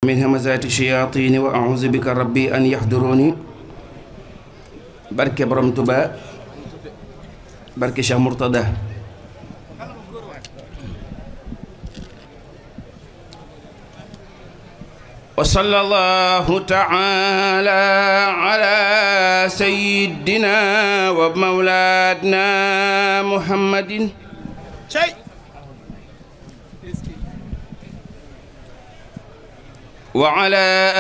من همزات الشياطين وأعوذ بك ربي أن يحضروني. بركة برم توبا بركة شيخ مرتضى. وصلى الله تعالى على سيدنا ومولانا محمد وعلى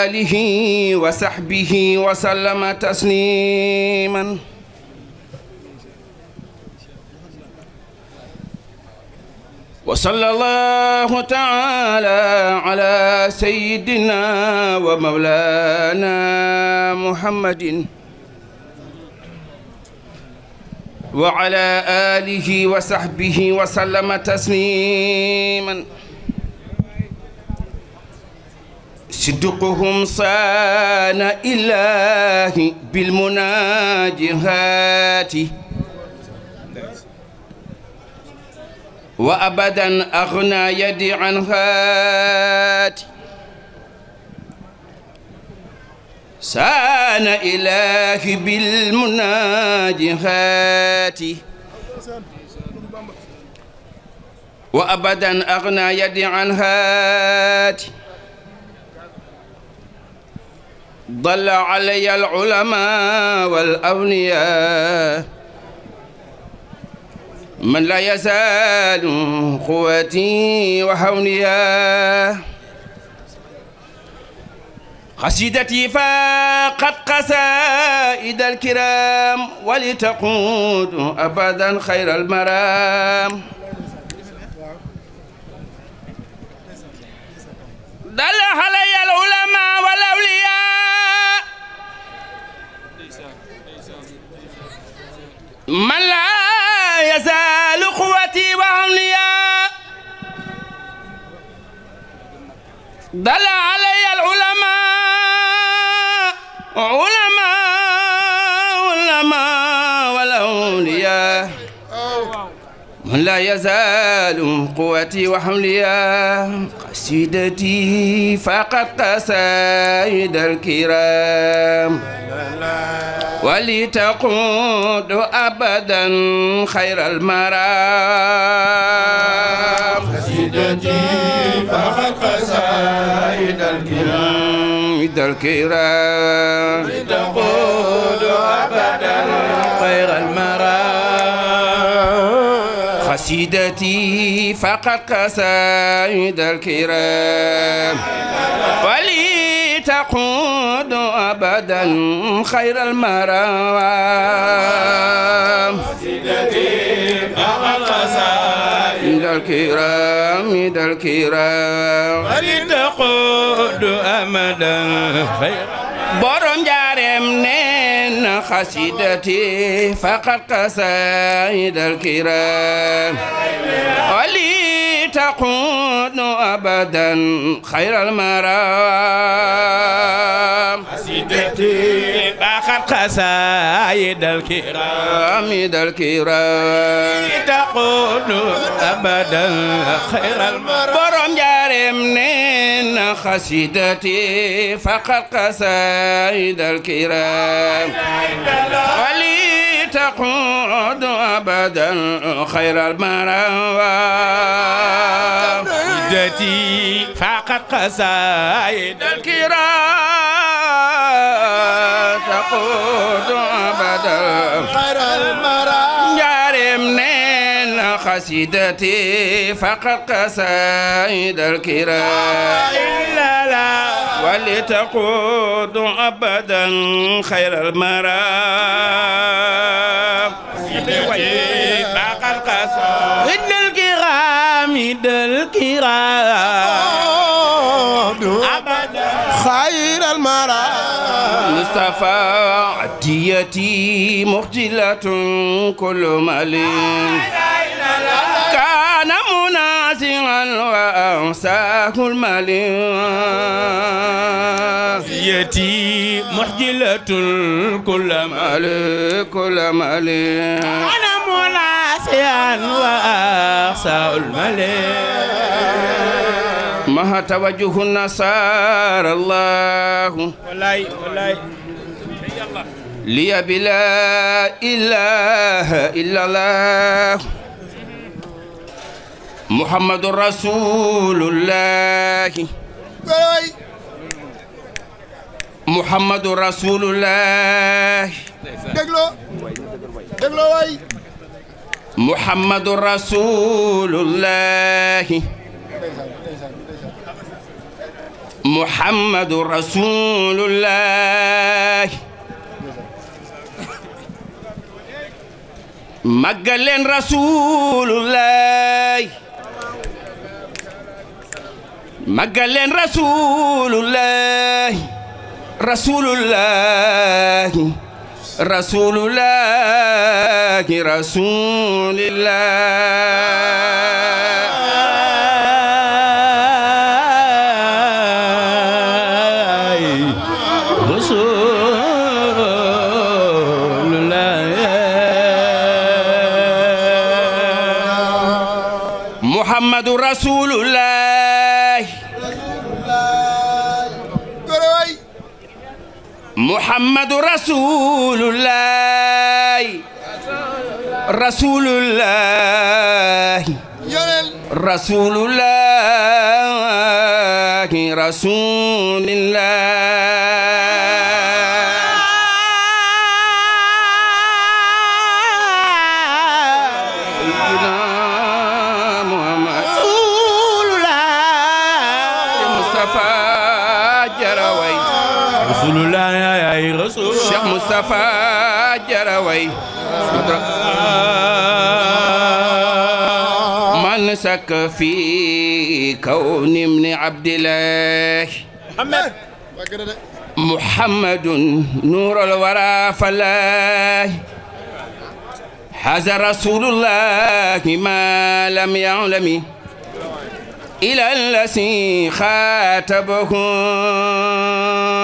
آله وصحبه وسلم تسليما. وصلى الله تعالى على سيدنا ومولانا محمد وعلى آله وصحبه وسلم تسليما. صدقهم صان إلهي بالمناجهات وأبدا أغنى يدي عن هات. صان إلهي بالمناجهات وأبدا أغنى يدي عن هات. ضل علي العلماء والأولياء من لا يزال قوتي وحوليا. قصيدتي فقد قصائد الكرام ولتقود أبدا خير المرام. دل علي العلماء والأولياء من لا يزال قوتي وعمليا. دل علي العلماء علماء والأولياء من لا يزال قوتي وحمليا. قصيدتي فقد قصائد الكرام ولتقود أبدا خير المرام. قصيدتي فقد قصائد الكرام ولتقود أبدا خير المرام. قصيدتي فقد قصائد الكرام ولتقود أبدا خير المرام. قصيدتي فقد قصائد الكرام ولتقود أبدا خير. borom njaareem neen قصيدتي فقد قصائد الكرام ولتقود أبدا خير المرام. قصيدتي فقد قصائد الكرام ولتقود أبدا خير المرام. borom njaareem neen قصيدتي فقد قصائد الكرام ولتقود أبدا خير المرام. قصيدتي فقد قصائد الكرام تقود أبدا خير المرام. njaareem neen قصيدتي فقد قصائد الكرام ولتقود أبدا خير المرام. قصيدتي فقد قصائد الكرام أبدا خير المرام. مصطفى عديتي مخجلة كل مليم كان منازعا وأنساه المليم. عديتي محجلة كل مليم أنا مناسيا وأخسى الملك. ما توجه النصارى الله والله لي بلا إله إلا الله محمد رسول الله محمد رسول الله déglo waay محمد رسول الله محمد رسول الله مجلن رسول الله مجلن رسول الله رسول الله رسول الله رسول الله محمد رسول الله محمد رسول الله رسول الله رسول الله رسول Cheikh Moustapha Jaraway man sak fi kawn ibn Abdillah محمد نور الورى فلاح هذا رسول الله ما لم يعلم إلى الذي خاطبه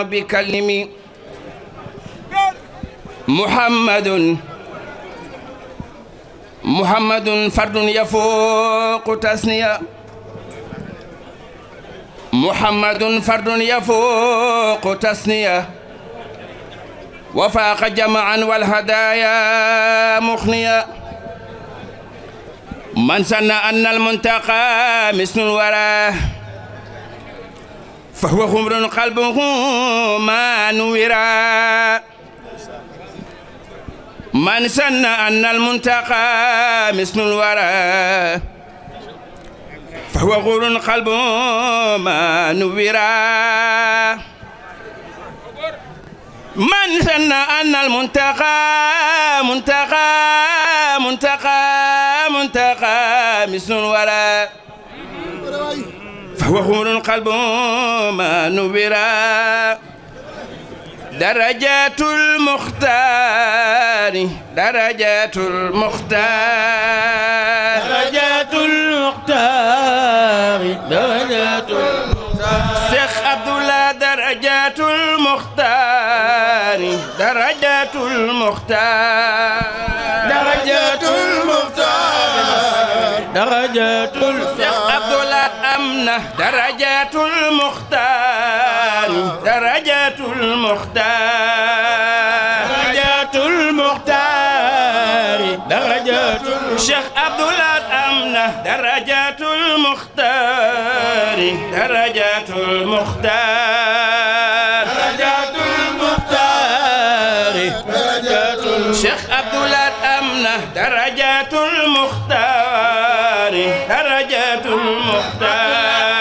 بكلمه محمد فرد يفوق تثنية محمد فرد يفوق تثنية وفاق جمعا والهدايا مخنية من سن أن المنتقى مثل الورى فهو خمر قلبه ما نورا من سن أن المنتقى مثل الورى فهو غور قلبه ما نورا من سن أن المنتقى منتقى مثل الورى فهو غور قلبه ما نورا درجات المختار درجات المختار درجات المختار درجات المختار شيخ عبد الله درجات المختار درجات المختار درجات المختار درجات شيخ عبد الله أمنه درجات المختار درجات المختار درجات المختار درجات شيخ عبد الله أمنه درجات المختار درجات المختار درجات المختار درجات شيخ عبد الله أمنه درجات المختار درجات المختار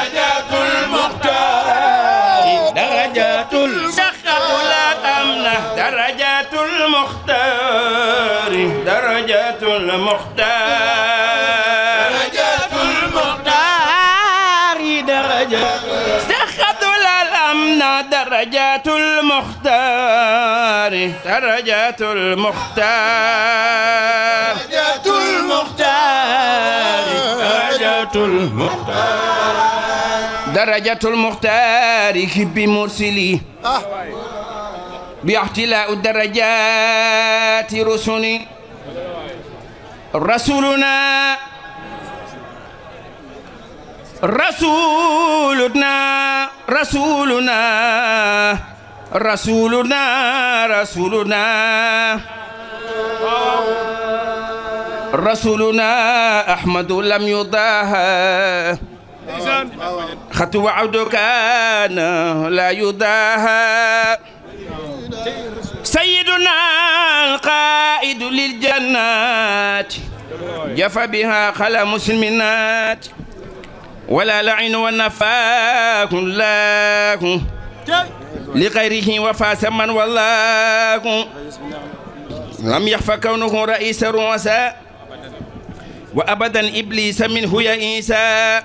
درجات المختار درجات شيخ عبد الله أمنه درجات المختار درجات المختار درجات المختار درجات شيخ عبد الله أمنه درجات المختار درجات المختار درجات المختار درجات المختار درجة المختار بمرسلي باحتلاء الدرجات رسلي رسولنا رسولنا رسولنا رسولنا رسولنا أحمد لم يضاهى خط وعد كان لا يضاهى سيدنا القائد للجنات جفى بها خلا مسلمات ولا لعن والنفاق الله لغيره وفاس من والله لم يخفى كونه رئيس الرؤساء وأبدا إبليس منه يئيسا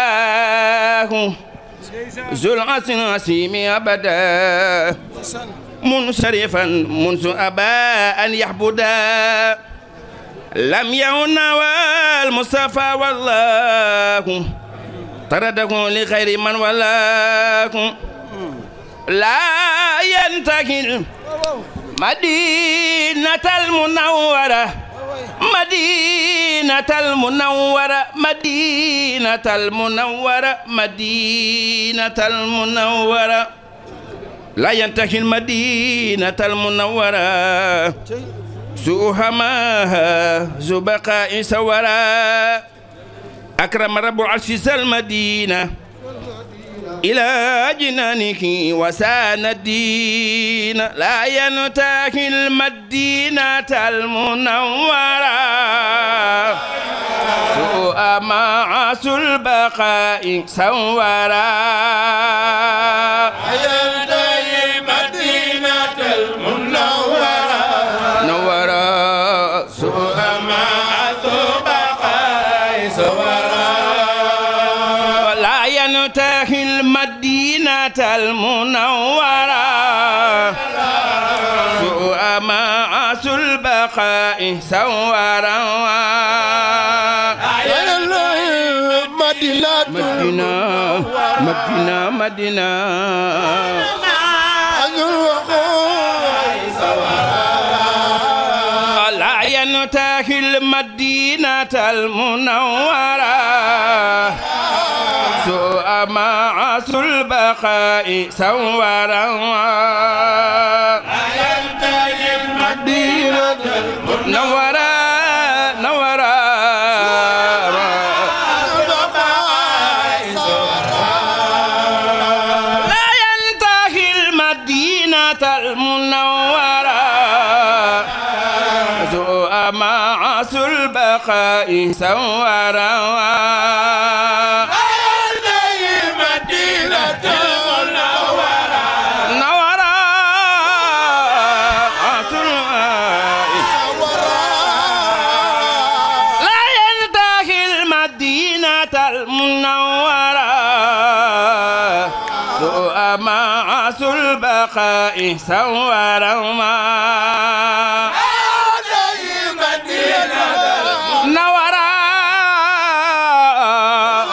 أحساه ذو العرش العظيم أبدا منصرفا منذ أبى أن يحبدا لم يهن والمصطفى والله طرده لغير من والله لا ينتهي مدينة المنورة مدينة المنورة مدينة المنورة مدينة المنورة لا ينتهي المدينة المنورة سوهماها ذو بقاء سورا أكرم رب العرش المدينة إلى جنانه وسان الدين لا ينتهي المدينة المنورة سوء معاص البقاء سورا ينتهي المدينة المنورة نورا سوء معاص البقاء سورا لا ينتهي المدينة المنورة سوء معاص البقاء سورا مدينة مدينة لا ينتهي المدينة المنورة سوء معاص البقاء سورا لا ينتهي المدينة نورا نورا لا ينتهي المدينة المنورة سوء معاص البقاء سورا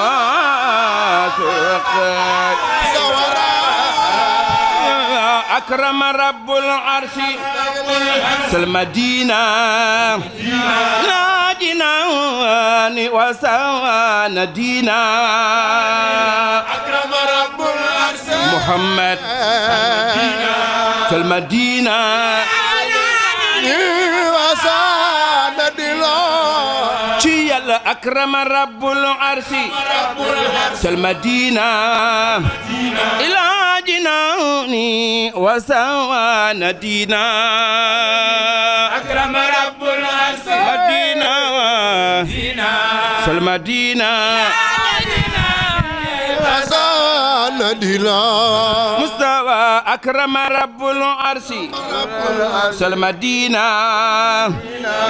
معاص البقاء سورا نورا أكرم رب العرش المدينة لا جنان وسوان دينا أكرم رب العرش محمد في المدينة وسان دينا شيل أكرم رب العرش في المدينة إلى جناني وسوان دينا أكرم رب العرش مدينة في المدينة مستوى أكرم رب العرش المدينة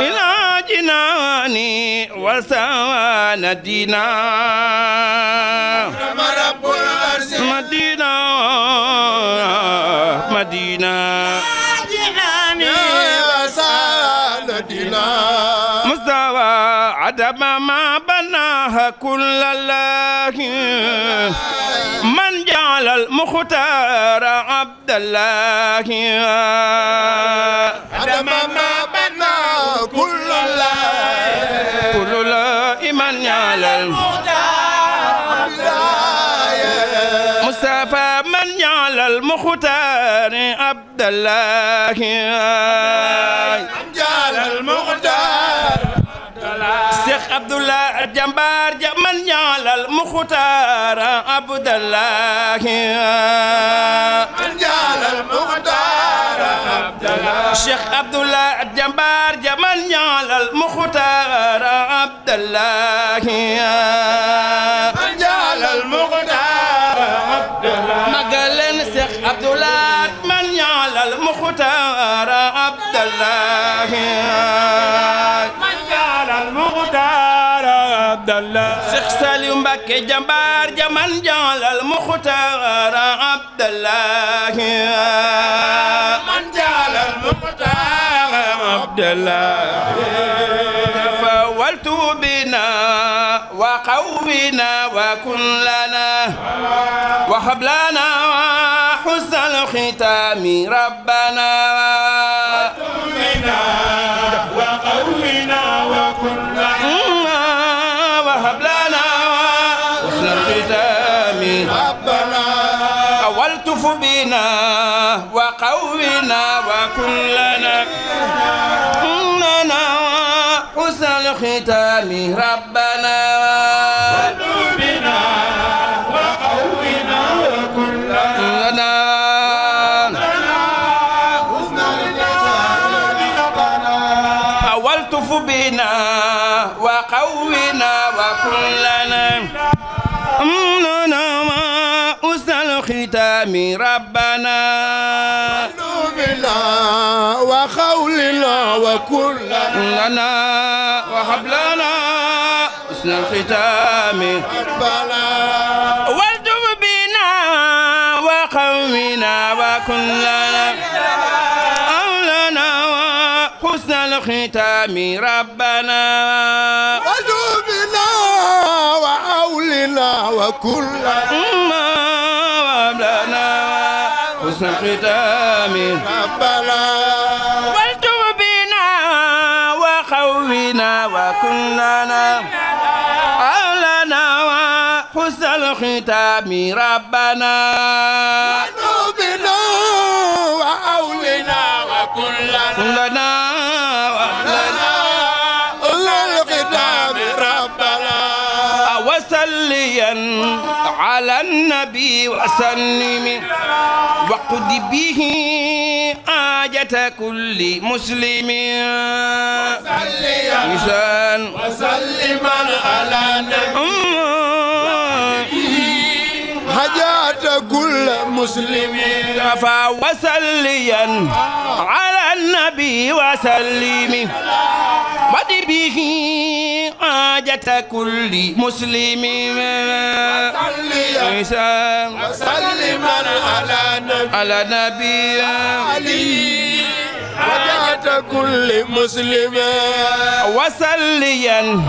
إلى جناني وسوان دينا أكرم رب العرش مدينة مدينة مستوى عدم ما بناها كل الله من جعل المختار عبد الله عدم ما بناه كل الله كل لا من يعلى مصطفى من يعلى المختار عبد الله جال المختار Cheikh Abdullah Jambar man يعلى المختار عبد الله من جال المختار عبد الله Cheikh Abdullah Jambar man يعلى المختار عبد الله من جال المختار عبد الله مقالن Cheikh Abdullah man يعلى المختار عبد الله من جال المختار عبد الله Cheikh Saliou Mbacké Jambar man يعلى المختار عبد الله من جال المختار عبد الله فولت بنا وقونا وكن لنا وهب لنا حسن الختام ربنا بنا وقونا وكنا وهب لنا حسن الختام ربنا والتف بنا وقونا وكن لنا حسن الختام ربنا بنا وقونا وكنا حسن الختام ربنا والتف بنا وقونا وكن لنا حسن الختام ربنا بنا وقولنا وكلنا وهب لنا حسن الختام ربنا والتف بنا وقونا وكن لنا حسن الختام ربنا وجوبنا وأولنا وكلنا لنا حسن الختام ربنا والتف بنا وقونا وكن لنا حسن الختام ربنا وجوبنا وأولنا وكلنا الختام ربنا وصليا على النبي وسلم وقد به حاجة كل مسلم وسلما على النبي حاجات كل مسلم فوصليا على النبي وسلم وقد به حاجة كل مسلم وسلما على النبي علي حاجات كل مسلم وصليا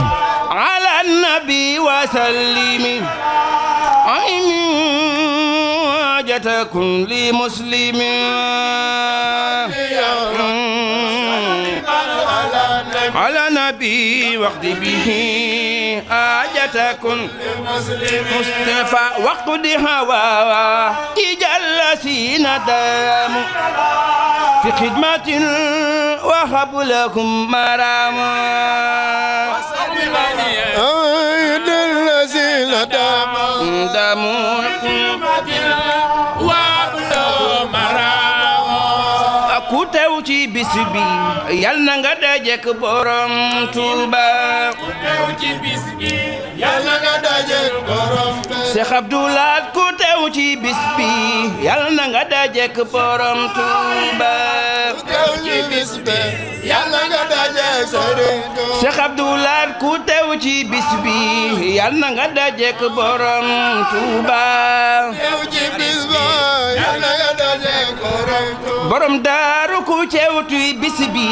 على النبي وسلم حاجة كل مسلم على نبي وقت به حاجة كل مصطفى وقت هوى إجل سيندام في خدمة وهب لكم مراما أيد الذين داموا ku teew ci bis bi yal na nga dajeek borom Tuuba ku teew ci bis bi yal na nga dajeek borom Tuuba Cheikh Abdoulaye ku teew ci bis bi yal na nga dajeek borom Tuuba ku teew ci bis bi yal na nga dajeek Serigne Touba Cheikh Abdoulaye ku teew ci bis bi yal na nga dajeek borom Tuuba teew ci bis bi yal na nga dajeek borom Tuuba borom Daaru ku teew ci bis bi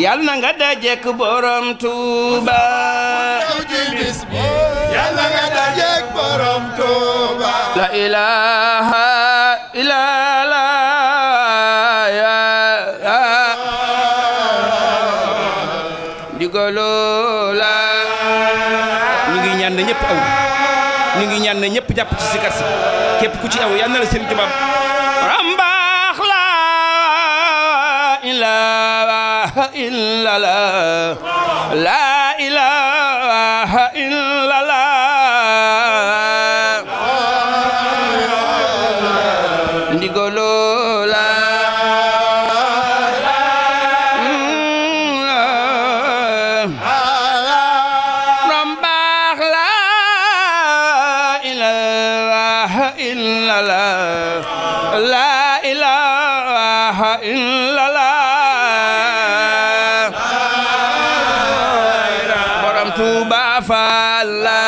yal na nga dajeek borom Tuuba teew ci bis bi yal na nga dajeek borom Tuuba la ilaha illallah digalo la ñëpp aw ñu ngi ñaan na ñëpp jàpp ci sikar si képp ku ci aw yal na la Serigne Touba rambaax la ilaha illallah la ilaha illallah ndigolo la rambaax la ilaha illallah la ilaha illallah borom Tuuba Faal la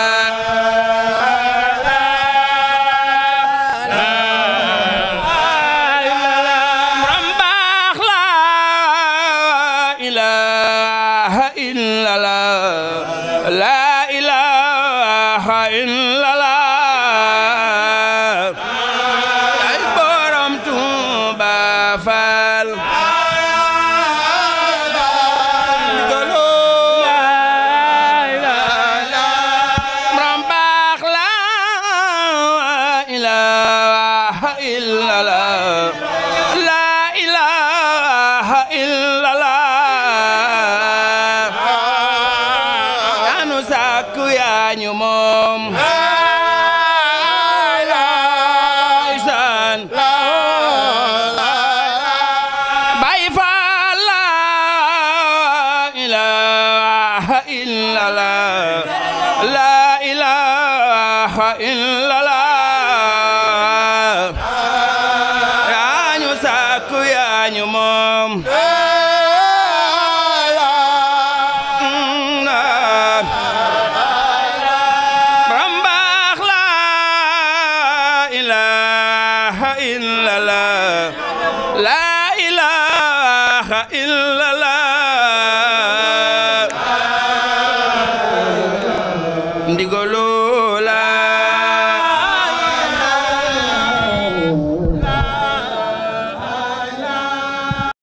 rambaax la ilaha illallah la ilaha illallah ay borom Tuuba Faal rambaax la ilaha illallah la ilaha illallah anu sakku yaa ñu moom Baay Faal la ilaha illallah la ilaha illallah yaa ñu sakku yaa ñu moom rambaax la ilaha illallah la ilaha illallah ndigolo